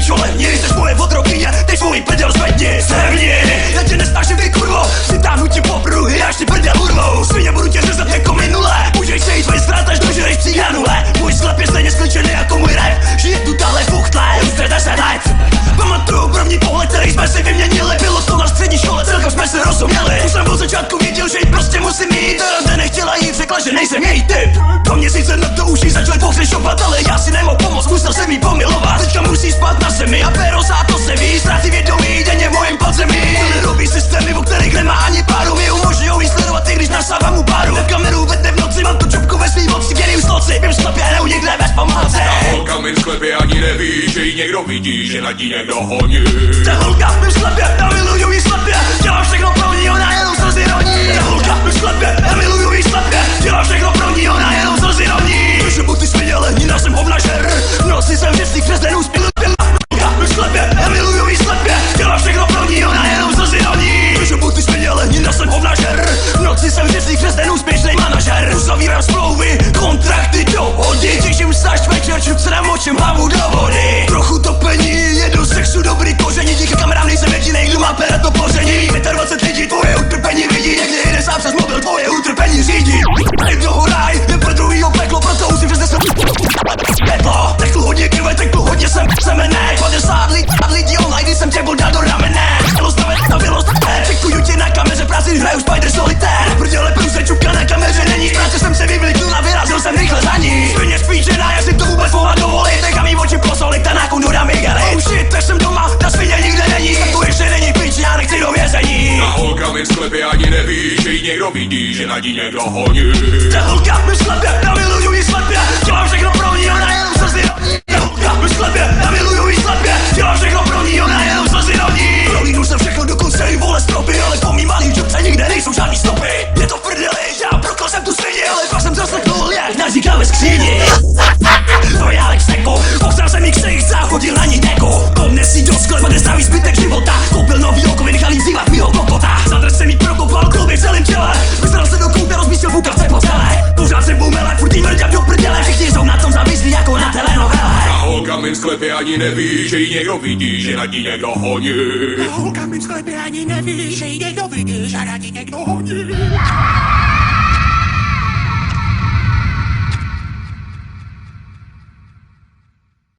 pičole, nejseš moje otrokyně, teď svůj prdel zvedni, zhevni. Já tě nesnáším, ty kurvo, přitáhnu ti po pruhy, až ti prdel urvou. Svině budu tě řezat jako minule, můžeš se jít vysrat, až dožiješ ciganule. Můj slep je stejně skličený jako můj rap, žije tu tahle fuchtle, už 10 let. Pamatuju první pohled, který jsme si vyměnili, bylo to na střední škole, celkem jsme se rozuměli. Už jsem od začátku věděl, že jí prostě musím jít, ale nechtěla jít, řekla, že nejsem její typ. Po měsíce na to uši začali pohřešovat, ale já si nemohl pomoct, musel jsem jí pomilovat. Teďka musí spát na zemi a péro za to se ví, ztráty vědomí denně v mojím podzemí. Nerový systémy, o kterých nemá ani páru, mi umožňujou jí sledovat, i když nasávám mu páru. Na kameru vedne v noci, mám tu čupku ve svý moci, který už noci, vím sklepě, hraju někde bez pomoci. Ta holka mi v sklepě ani neví, že ji někdo vidí, že nad ní někdo honí. Ta holka mi v sklepě, já miluju jí slepě, dělám všechno pro ní, ona jenom slzy roní. Ta holka mi v sklepě, já miluju jí slepě, dělám všechno pro ní, ona jenom slzy roní. Protože buď ty směděle, jiná jsem hovnažer, v noci jsem vždycky křeslenou spil. Holka mi v sklepě, já miluju jí slepě, dělám všechno pro ní, ona jenom slzy roní. Protože buď ty směděle, jiná jsem hovnažer, v noci jsem vždycky křeslenou úspěšnej manažer. Uzavírám smlouvy, kontrakty, dohody, těším se až večer, čup se namočím hlavu do vody. Trochu topení, jedu sexu, dobrý koření, díky kamerám nejsem jedinej, kdo má pera to poření. 25 lidí, tvoje utrpení vidí, někdy jde sám přes mobil, tvoje utrpení řídí. Jednoho ráj, je pro druhýho peklo, proto musím přes 10 peklo. Tekl hodně krve, tekl hodně semenek, 50 lidí online, když jsem tě byl dát do ramene. Bylo stavé, čekuju tě na kameře, práci hraju Spider Solitaire. Prdele průse, čupka na kameře není, z práce jsem se vyvlíknul a vyrazil jsem rychle za ní. Stejně spíčená, já si to vůbec mohla dovolit, nechám jí oči posolit a nákonu dám Miguelit. Oh shit, tak jsem doma, ta svině nikde není, tak tu ještě není pryč, já nechci do vězení. Ta holka mi v sklepě ani neví, že ji někdo vidí, že nad ní někdo honí. Ta holka mi v sklepě, já miluju jí slepě, dělám všechno pro ní, ona jenom slzy roní. Ta holka mi v sklepě, já miluju jí slepě, dělám všechno pro ní, ona jenom slzy roní. Prolínu jsem všechno dokonce i vole stropy, ale po mý malý čupce nikde nejsou žádný stopy. Je to v prdeli, já prokl jsem tu svině, ale pak jsem zaslechnul, jak naříkal ve skříni. To je Alex Neko, posral jsem jí ksejch, zachodil na ní deko. Podnes jí do sklepa, nezdraví zbytek života, koupil nový oko, vynechal jí vzývat mýho kokota. Zadrž jsem jí prokopal kluby v celém těle, vystral se do kouta, rozmístil v úkavce po celé. Pořád jsem boumelek, furt jí mrďam do prdele, všichni jsou na tom závislí jako na telenovele. Ta holka mi v sklepě ani neví, že ji někdo vidí, že nad ní někdo honí. Ta holka mi v sklepě ani neví, že ji někdo vidí, že nad ní někdo honí.